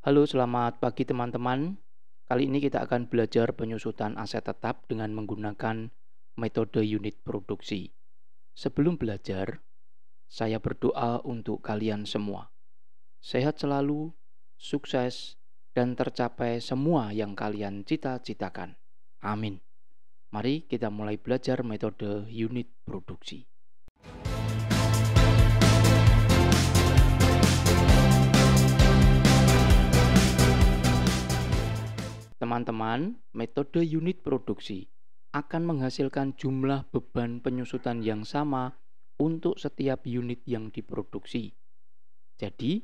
Halo, selamat pagi teman-teman. Kali ini kita akan belajar penyusutan aset tetap dengan menggunakan metode unit produksi. Sebelum belajar, saya berdoa untuk kalian semua. Sehat selalu, sukses, dan tercapai semua yang kalian cita-citakan. Amin. Mari kita mulai belajar metode unit produksi. Teman-teman, metode unit produksi akan menghasilkan jumlah beban penyusutan yang sama untuk setiap unit yang diproduksi. Jadi,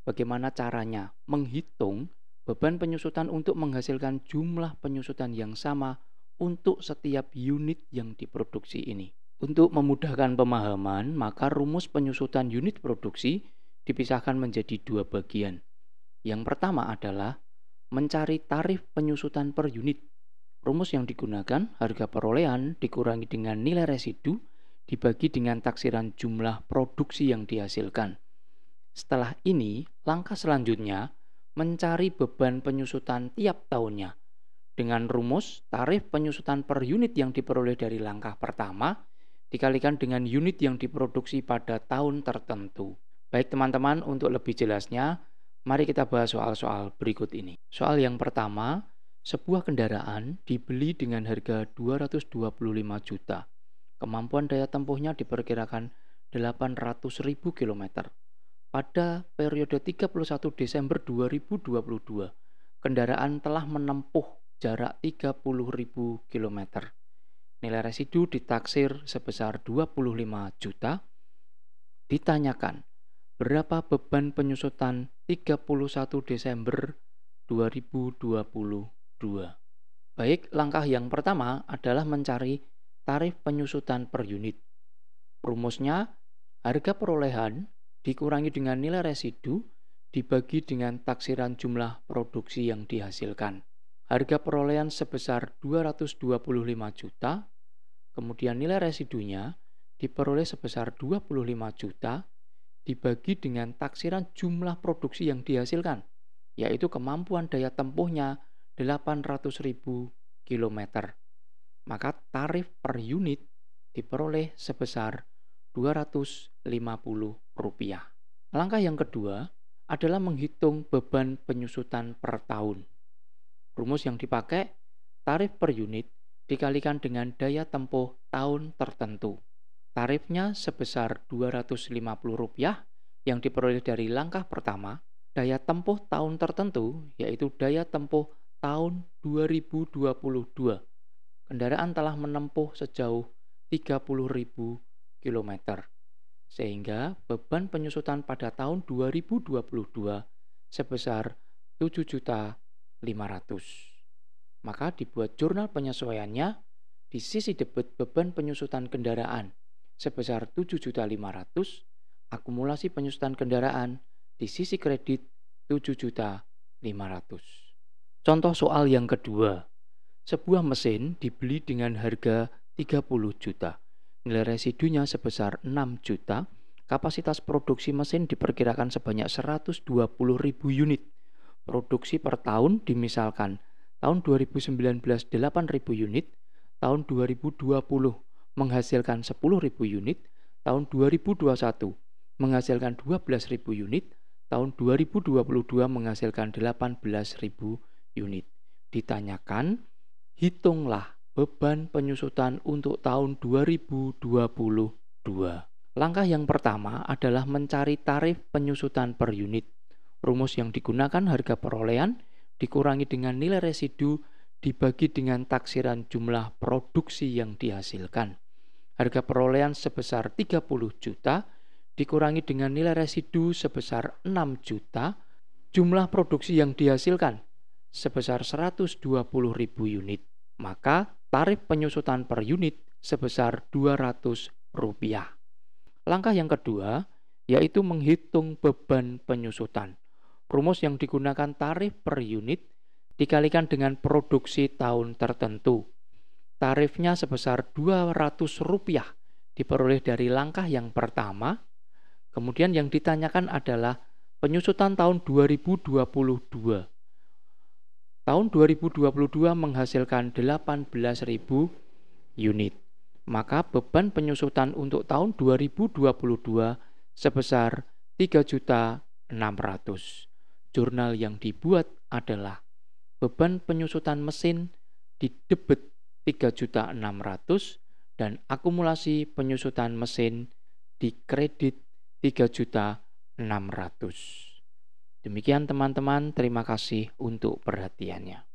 bagaimana caranya menghitung beban penyusutan untuk menghasilkan jumlah penyusutan yang sama untuk setiap unit yang diproduksi ini? Untuk memudahkan pemahaman, maka rumus penyusutan unit produksi dipisahkan menjadi dua bagian. Yang pertama adalah mencari tarif penyusutan per unit. Rumus yang digunakan harga perolehan dikurangi dengan nilai residu dibagi dengan taksiran jumlah produksi yang dihasilkan. Setelah ini, langkah selanjutnya mencari beban penyusutan tiap tahunnya. Dengan rumus tarif penyusutan per unit yang diperoleh dari langkah pertama dikalikan dengan unit yang diproduksi pada tahun tertentu. Baik teman-teman, untuk lebih jelasnya, mari kita bahas soal-soal berikut ini. Soal yang pertama, sebuah kendaraan dibeli dengan harga 225 juta. Kemampuan daya tempuhnya diperkirakan 800.000 km. Pada periode 31 Desember 2022, kendaraan telah menempuh jarak 30.000 km. Nilai residu ditaksir sebesar 25 juta. Ditanyakan, berapa beban penyusutan 31 Desember 2022? Baik, langkah yang pertama adalah mencari tarif penyusutan per unit. Rumusnya, harga perolehan dikurangi dengan nilai residu dibagi dengan taksiran jumlah produksi yang dihasilkan. Harga perolehan sebesar 225 juta, kemudian nilai residunya diperoleh sebesar 25 juta, dibagi dengan taksiran jumlah produksi yang dihasilkan, yaitu kemampuan daya tempuhnya 800.000 km. Maka tarif per unit diperoleh sebesar Rp250. Langkah yang kedua adalah menghitung beban penyusutan per tahun. Rumus yang dipakai, tarif per unit dikalikan dengan daya tempuh tahun tertentu. Tarifnya sebesar Rp250 yang diperoleh dari langkah pertama. Daya tempuh tahun tertentu yaitu daya tempuh tahun 2022. Kendaraan telah menempuh sejauh 30.000 km. Sehingga beban penyusutan pada tahun 2022 sebesar 7.500.000. Maka dibuat jurnal penyesuaiannya di sisi debit beban penyusutan kendaraan sebesar 7.500.000, akumulasi penyusutan kendaraan di sisi kredit 7.500.000. Contoh soal yang kedua. Sebuah mesin dibeli dengan harga 30 juta. Nilai residunya sebesar 6 juta. Kapasitas produksi mesin diperkirakan sebanyak 120.000 unit. Produksi per tahun dimisalkan tahun 2019 8.000 unit, tahun 2020 menghasilkan 10.000 unit, tahun 2021 menghasilkan 12.000 unit, tahun 2022 menghasilkan 18.000 unit. Ditanyakan, hitunglah beban penyusutan untuk tahun 2022. Langkah yang pertama adalah mencari tarif penyusutan per unit. Rumus yang digunakan harga perolehan dikurangi dengan nilai residu dibagi dengan taksiran jumlah produksi yang dihasilkan. Harga perolehan sebesar 30 juta dikurangi dengan nilai residu sebesar 6 juta, jumlah produksi yang dihasilkan sebesar 120.000 unit. Maka tarif penyusutan per unit sebesar Rp200. Langkah yang kedua yaitu menghitung beban penyusutan. Rumus yang digunakan tarif per unit dikalikan dengan produksi tahun tertentu. Tarifnya sebesar Rp200 diperoleh dari langkah yang pertama. Kemudian yang ditanyakan adalah Penyusutan tahun 2022. Tahun 2022 menghasilkan 18.000 unit. Maka beban penyusutan untuk tahun 2022 sebesar 3.600.000. Jurnal yang dibuat adalah beban penyusutan mesin di debit 3.600.000 dan akumulasi penyusutan mesin di kredit 3.600.000. Demikian teman-teman, terima kasih untuk perhatiannya.